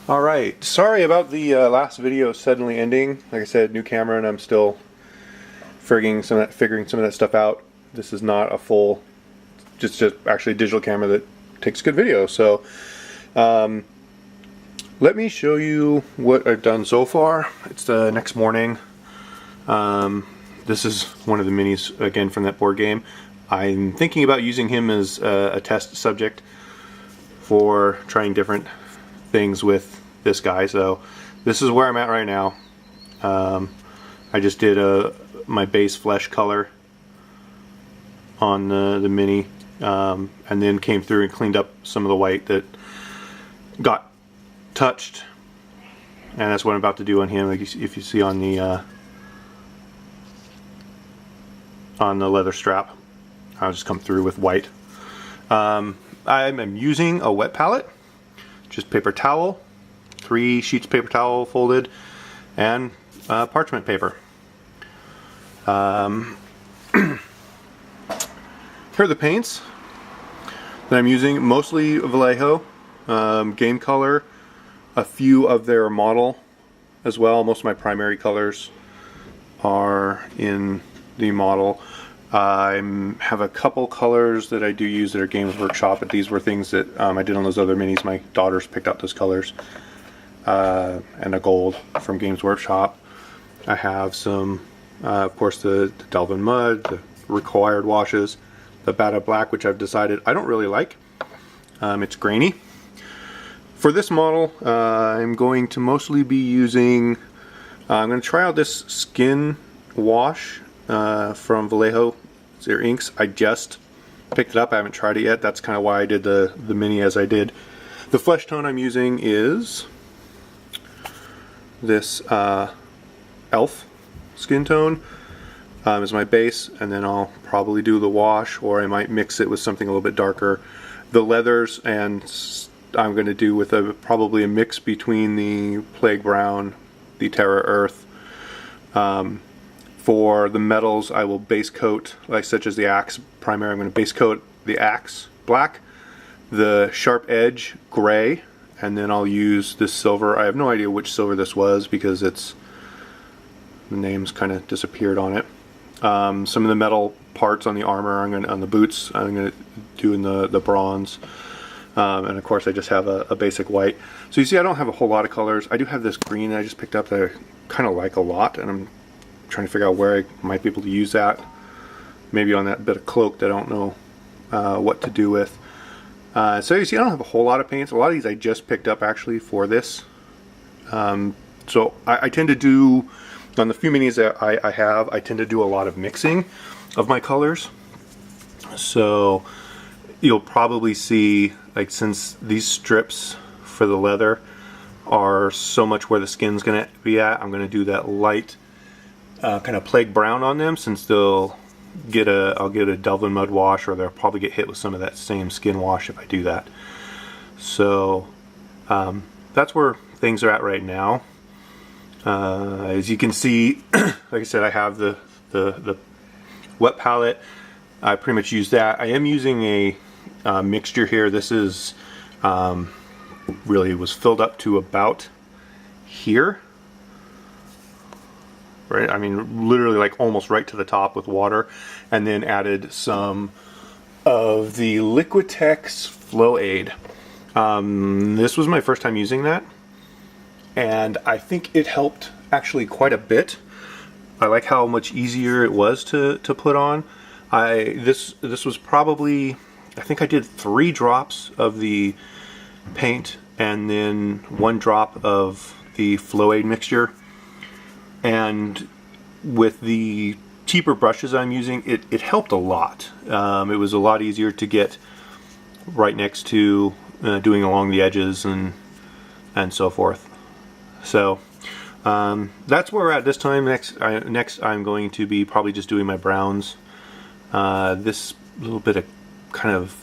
Alright, sorry about the last video suddenly ending. Like I said, new camera, and I'm still figuring some of that stuff out. This is not a full, just actually a digital camera that takes good video. So let me show you what I've done so far. It's the next morning. This is one of the minis, again, from that board game. I'm thinking about using him as a test subject for trying different things with this guy. So this is where I'm at right now. I just did my base flesh color on the mini, and then came through and cleaned up some of the white that got touched, and that's what I'm about to do on him. Like if you see on the leather strap, I'll just come through with white. I'm using a wet palette, just paper towel, 3 sheets of paper towel folded, and parchment paper. Here are the paints that I'm using, mostly Vallejo, game color, a few of their model as well. Most of my primary colors are in the model. I have a couple colors that I do use that are Games Workshop, but these were things that I did on those other minis. My daughters picked out those colors, and a gold from Games Workshop. I have some, of course, the Delvin Mud, the required washes, the Bata Black, which I've decided I don't really like. It's grainy. For this model, I'm going to mostly be using, I'm going to try out this skin wash from Vallejo. It's their inks. I just picked it up. I haven't tried it yet. That's kind of why I did the mini as I did. The flesh tone I'm using is this Elf skin tone as my base, and then I'll probably do the wash, or I might mix it with something a little bit darker. The leathers, and I'm going to do with probably a mix between the Plague Brown, the Terra Earth. For the metals, I will base coat, like such as the axe primer. I'm going to base coat the axe black, the sharp edge gray, and then I'll use this silver. I have no idea which silver this was because the name's kind of disappeared on it. Some of the metal parts on the armor, on the boots, I'm going to do in the bronze. And of course I just have a basic white. So you see I don't have a whole lot of colors. I do have this green that I just picked up that I kind of like a lot, and I'm trying to figure out where I might be able to use that. Maybe on that bit of cloak that I don't know what to do with. So you see I don't have a whole lot of paints. A lot of these I just picked up actually for this. So I tend to do, on the few minis that I have, I tend to do a lot of mixing of my colors. So you'll probably see, like, since these strips for the leather are so much where the skin's going to be at, I'm going to do that light kind of plague brown on them, since they'll get I'll get a Delvin Mud wash, or they'll probably get hit with some of that same skin wash if I do that. So that's where things are at right now. As you can see, like I said, I have the wet palette. I pretty much use that. I am using a mixture here. This is really was filled up to about here. Right, I mean literally like almost right to the top with water, and then added some of the Liquitex Flow Aid. This was my first time using that, and I think it helped actually quite a bit. I like how much easier it was to put on. This was probably, I think I did 3 drops of the paint and then 1 drop of the Flow Aid mixture. And with the cheaper brushes I'm using, it helped a lot. It was a lot easier to get right next to doing along the edges and so forth. So that's where we're at this time. Next I'm going to be probably just doing my browns. This little bit of kind of,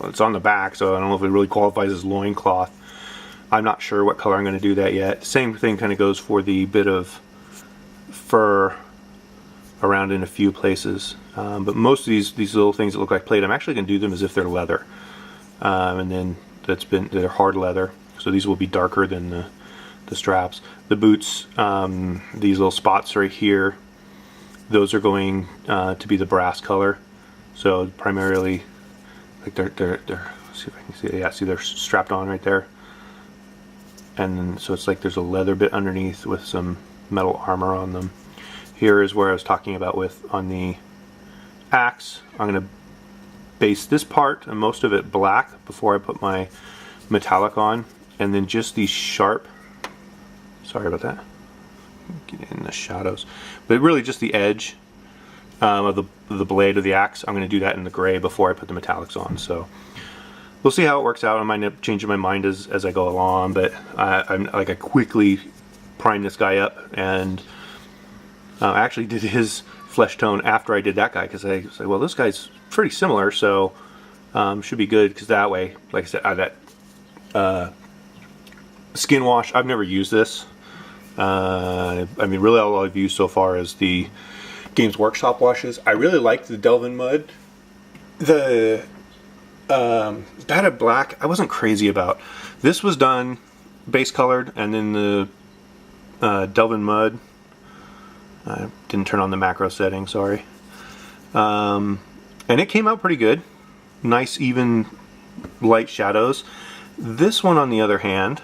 it's on the back, so I don't know if it really qualifies as loincloth. I'm not sure what color I'm going to do that yet. Same thing kind of goes for the bit of fur around in a few places. But most of these little things that look like plate, I'm actually going to do them as if they're leather. And then they're hard leather, so these will be darker than the straps. The boots, these little spots right here, those are going to be the brass color. So primarily, like they're see if I can see, yeah, see they're strapped on right there. And then, so it's like there's a leather bit underneath with some metal armor on them. Here is where I was talking about with on the axe. I'm going to base this part and most of it black before I put my metallic on, and then just these sharp, sorry about that, get in the shadows, but really just the edge of the blade of the axe. I'm going to do that in the gray before I put the metallics on. So we'll see how it works out. I might end up changing my mind as I go along, but I quickly primed this guy up, and I actually did his flesh tone after I did that guy, because I was like, well, this guy's pretty similar, so should be good, because that way, like I said, that skin wash, I've never used this. I mean, really all I've used so far is the Games Workshop washes. I really liked the Delvin Mud. The Batted Black, I wasn't crazy about. This was done base colored, and then the Delvin Mud, I didn't turn on the macro setting, sorry. And it came out pretty good. Nice, even, light shadows. This one, on the other hand,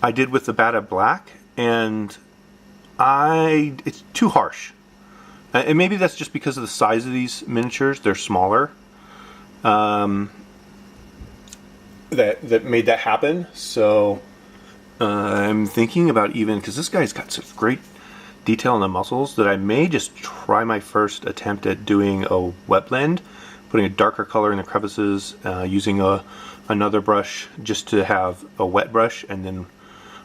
I did with the Batted Black, and it's too harsh. And maybe that's just because of the size of these miniatures. They're smaller. That made that happen. So I'm thinking about, even because this guy's got such great detail in the muscles, that I may just try my first attempt at doing a wet blend, putting a darker color in the crevices, using another brush just to have a wet brush, and then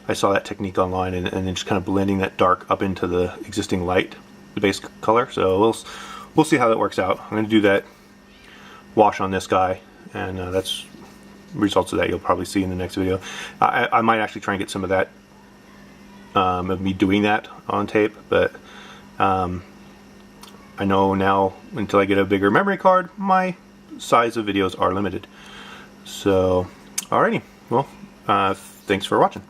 I saw that technique online, and then just kind of blending that dark up into the existing light, the base color. So we'll see how that works out. I'm going to do that wash on this guy, and that's results of that you'll probably see in the next video. I might actually try and get some of that, of me doing that on tape, but I know now, until I get a bigger memory card, my size of videos are limited. So alrighty, well, thanks for watching.